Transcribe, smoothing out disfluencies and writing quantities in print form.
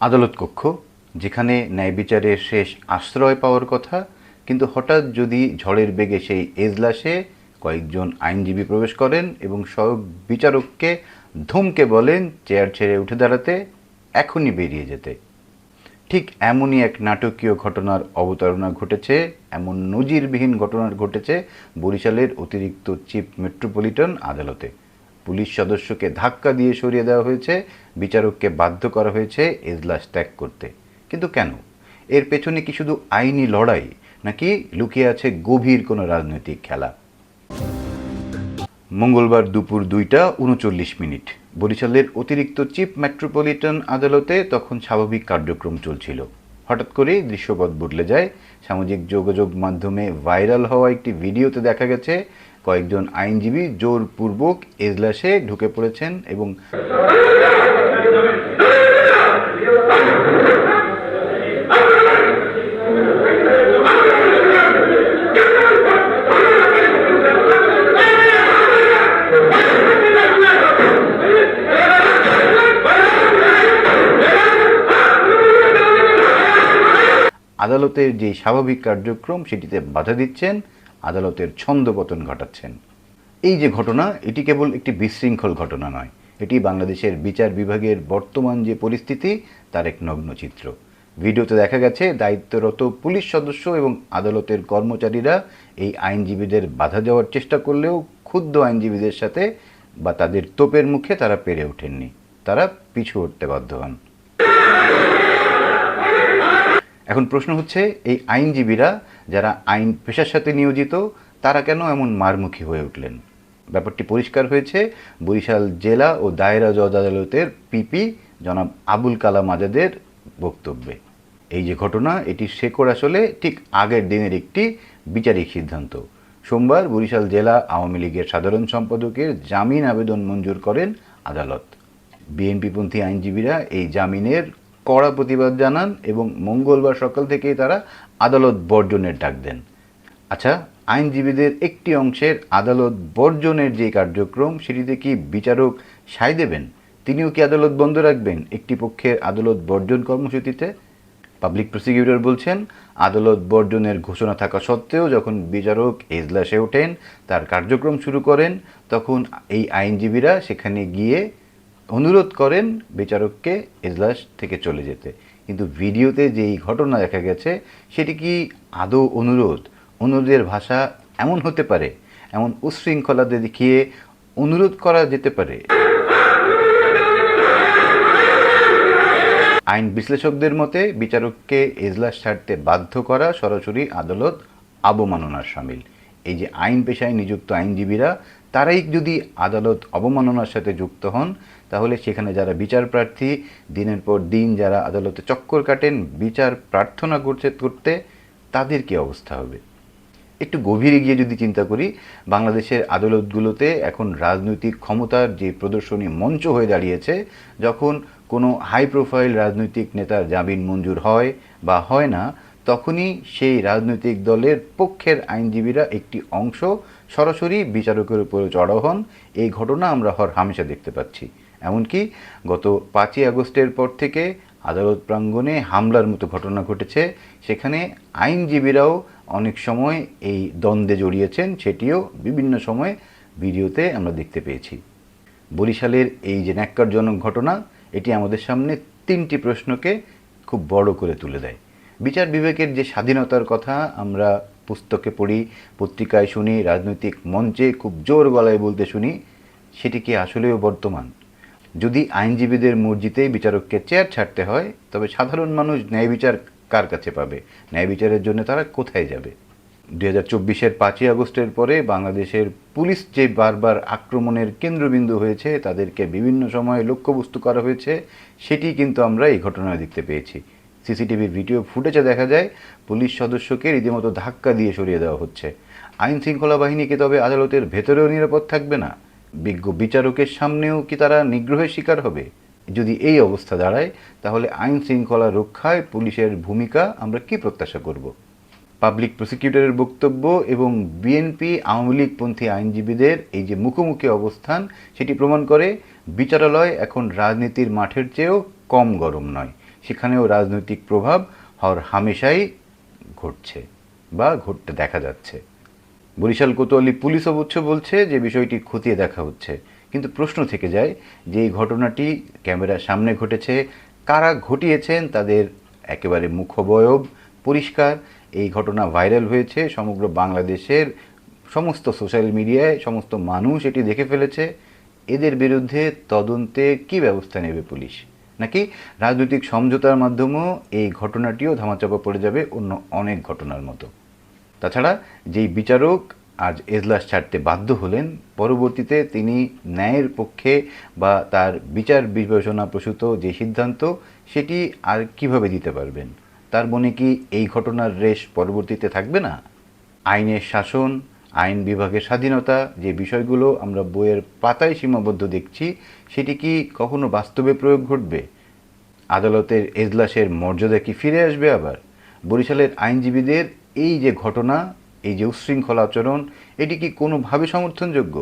আদালত কক্ষ, যেখানে ন্যায় বিচারের শেষ আশ্রয় পাওয়ার কথা, কিন্তু হঠাৎ যদি ঝড়ের বেগে সেই এজলাসে কয়েকজন আইনজীবী প্রবেশ করেন এবং সব বিচারককে ধমকে বলেন চেয়ার ছেড়ে উঠে দাঁড়াতে, এখনই বেরিয়ে যেতে। ঠিক এমনই এক নাটকীয় ঘটনার অবতারণা ঘটেছে, এমন নজিরবিহীন ঘটনা ঘটেছে বরিশালের অতিরিক্ত চিফ মেট্রোপলিটন আদালতে। পুলিশ সদস্যকে ধাক্কা দিয়ে সরিয়ে দেওয়া হয়েছে, বিচারককে বাধ্য করা হয়েছে এজলাস ত্যাগ করতে। কিন্তু কেন? এর পেছনে কি শুধু আইনি লড়াই, নাকি লুকিয়ে আছে গভীর কোনো রাজনৈতিক খেলা? মঙ্গলবার দুপুর 2টা 39 বরিশালের অতিরিক্ত চিফ মেট্রোপলিটন আদালতে তখন স্বাভাবিক কার্যক্রম চলছিল। হঠাৎ করেই দৃশ্যপট বদলে যায়। সামাজিক যোগাযোগ মাধ্যমে ভাইরাল হওয়া একটি ভিডিওতে দেখা গেছে কয়েকজন আইনজীবী জোরপূর্বক এজলাসে ঢুকে পড়েছেন এবং আদালতের যে স্বাভাবিক কার্যক্রম সেটিতে বাধা দিচ্ছেন, আদালতের ছন্দপতন ঘটাচ্ছেন। এই যে ঘটনা, এটি কেবল একটি বিশৃঙ্খল ঘটনা নয়, এটি বাংলাদেশের বিচার বিভাগের বর্তমান যে পরিস্থিতি তার এক নগ্ন চিত্র। ভিডিওতে দেখা গেছে দায়িত্বরত পুলিশ সদস্য এবং আদালতের কর্মচারীরা এই আইনজীবীদের বাধা দেওয়ার চেষ্টা করলেও ক্ষুব্ধ আইনজীবীদের সাথে বা তাদের তোপের মুখে তারা পেরে ওঠেননি, তারা পিছু হটতে বাধ্য হন। এখন প্রশ্ন হচ্ছে, এই আইনজীবীরা যারা আইন পেশার সাথে নিয়োজিত, তারা কেন এমন মারমুখী হয়ে উঠলেন? ব্যাপারটি পরিষ্কার হয়েছে বরিশাল জেলা ও দায়রা জজ আদালতের পিপি জনাব আবুল কালাম আজাদের বক্তব্যে। এই যে ঘটনা, এটির শেকড় আসলে ঠিক আগের দিনের একটি বিচারিক সিদ্ধান্ত। সোমবার বরিশাল জেলা আওয়ামী লীগের সাধারণ সম্পাদকের জামিন আবেদন মঞ্জুর করেন আদালত। বিএনপিপন্থী আইনজীবীরা এই জামিনের কড়া প্রতিবাদ জানান এবং মঙ্গলবার সকাল থেকেই তারা আদালত বর্জনের ডাক দেন। আচ্ছা, আইনজীবীদের একটি অংশের আদালত বর্জনের যে কার্যক্রম, সেটিতে কি বিচারক সায় দেবেন? তিনিও কি আদালত বন্ধ রাখবেন একটি পক্ষের আদালত বর্জন কর্মসূচিতে? পাবলিক প্রসিকিউটর বলছেন, আদালত বর্জনের ঘোষণা থাকা সত্ত্বেও যখন বিচারক এজলাসে ওঠেন, তার কার্যক্রম শুরু করেন, তখন এই আইনজীবীরা সেখানে গিয়ে অনুরোধ করেন বিচারককে এজলাস থেকে চলে যেতে। কিন্তু ভিডিওতে যেই ঘটনা দেখা গেছে, সেটি কি আদৌ অনুরোধ? অনুরোধের ভাষা এমন হতে পারে? এমন উচ্ছৃঙ্খলাতে দেখিয়ে অনুরোধ করা যেতে পারে? আইন বিশ্লেষকদের মতে বিচারককে এজলাস ছাড়তে বাধ্য করা সরাসরি আদালত অবমাননার শামিল। এই যে আইন পেশায় নিযুক্ত আইনজীবীরা, তারাই যদি আদালত অবমাননার সাথে যুক্ত হন, তাহলে সেখানে যারা বিচার প্রার্থী, দিনের পর দিন যারা আদালতে চক্কর কাটেন বিচার প্রার্থনা করতে, তাদের কী অবস্থা হবে? একটু গভীরে গিয়ে যদি চিন্তা করি, বাংলাদেশের আদালতগুলোতে এখন রাজনৈতিক ক্ষমতার যে প্রদর্শনী মঞ্চ হয়ে দাঁড়িয়েছে। যখন কোনো হাই প্রোফাইল রাজনৈতিক নেতার জামিন মঞ্জুর হয় বা হয় না, তখনই সেই রাজনৈতিক দলের পক্ষের আইনজীবীরা একটি অংশ সরাসরি বিচারকের উপরে চড়াও হন। এই ঘটনা আমরা হামেশা দেখতে পাচ্ছি। এমনকি গত 5ই আগস্টের পর থেকে আদালত প্রাঙ্গণে হামলার মতো ঘটনা ঘটেছে, সেখানে আইনজীবীরাও অনেক সময় এই দ্বন্দ্বে জড়িয়েছেন, সেটিও বিভিন্ন সময় ভিডিওতে আমরা দেখতে পেয়েছি। বরিশালের এই যে ন্যাক্কারজনক ঘটনা, এটি আমাদের সামনে 3টি প্রশ্নকে খুব বড় করে তুলে দেয়। বিচার বিভাগের যে স্বাধীনতার কথা আমরা পুস্তকে পড়ি, পত্রিকায় শুনি, রাজনৈতিক মঞ্চে খুব জোর গলায় বলতে শুনি, সেটি কি আসলেও বর্তমান? যদি আইনজীবীদের মর্জিতেই বিচারককে চেয়ার ছাড়তে হয়, তবে সাধারণ মানুষ ন্যায় বিচার কার কাছে পাবে? ন্যায় বিচারের জন্য তারা কোথায় যাবে? 2024-এর 5ই আগস্টের পরে বাংলাদেশের পুলিশ যে বারবার আক্রমণের কেন্দ্রবিন্দু হয়েছে, তাদেরকে বিভিন্ন সময়ে লক্ষ্যবস্তু করা হয়েছে, সেটি কিন্তু আমরা এই ঘটনায় দেখতে পেয়েছি। সিসিটিভির ভিডিও ফুটেজে দেখা যায় পুলিশ সদস্যকে রীতিমতো ধাক্কা দিয়ে সরিয়ে দেওয়া হচ্ছে। আইন শৃঙ্খলা বাহিনীকে তবে আদালতের ভেতরেও নিরাপদ থাকবে না? বিজ্ঞ বিচারকের সামনেও কি তারা নিগ্রহের শিকার হবে? যদি এই অবস্থা দাঁড়ায়, তাহলে আইন শৃঙ্খলা রক্ষায় পুলিশের ভূমিকা আমরা কি প্রত্যাশা করব? পাবলিক প্রসিকিউটরের বক্তব্য এবং বিএনপি আওয়ামী লীগপন্থী আইনজীবীদের এই যে মুখোমুখি অবস্থান, সেটি প্রমাণ করে বিচারালয় এখন রাজনীতির মাঠের চেয়েও কম গরম নয়। সেখানেও রাজনৈতিক প্রভাব হর হামেশাই ঘটছে বা ঘটতে দেখা যাচ্ছে। বরিশাল কোতোয়ালি পুলিশ অবশ্য বলছে যে বিষয়টি খতিয়ে দেখা হচ্ছে, কিন্তু প্রশ্ন থেকে যায় যে এই ঘটনাটি ক্যামেরার সামনে ঘটেছে, কারা ঘটিয়েছেন তাদের একেবারে মুখবয়ব পরিষ্কার। এই ঘটনা ভাইরাল হয়েছে সমগ্র বাংলাদেশের সমস্ত সোশ্যাল মিডিয়ায়, সমস্ত মানুষ এটি দেখে ফেলেছে। এদের বিরুদ্ধে তদন্তে কি ব্যবস্থা নেবে পুলিশ, নাকি রাজনৈতিক সমঝোতার মাধ্যমেও এই ঘটনাটিও ধামাচাপা পড়ে যাবে অন্য অনেক ঘটনার মতো? তাছাড়া যেই বিচারক আজ এজলাস ছাড়তে বাধ্য হলেন, পরবর্তীতে তিনি ন্যায়ের পক্ষে বা তার বিচার বিবেচনা প্রসূত যে সিদ্ধান্ত সেটি আর কিভাবে দিতে পারবেন? তার মনে কি এই ঘটনার রেশ পরবর্তীতে থাকবে না? আইনের শাসন, আইন বিভাগের স্বাধীনতা, যে বিষয়গুলো আমরা বইয়ের পাতায় সীমাবদ্ধ দেখছি, সেটি কি কখনো বাস্তবে প্রয়োগ ঘটবে? আদালতের এজলাসের মর্যাদা কি ফিরে আসবে আবার? বরিশালের আইনজীবীদের এই যে ঘটনা, এই যে উচ্ছৃঙ্খল আচরণ, এটি কি কোনোভাবে সমর্থনযোগ্য?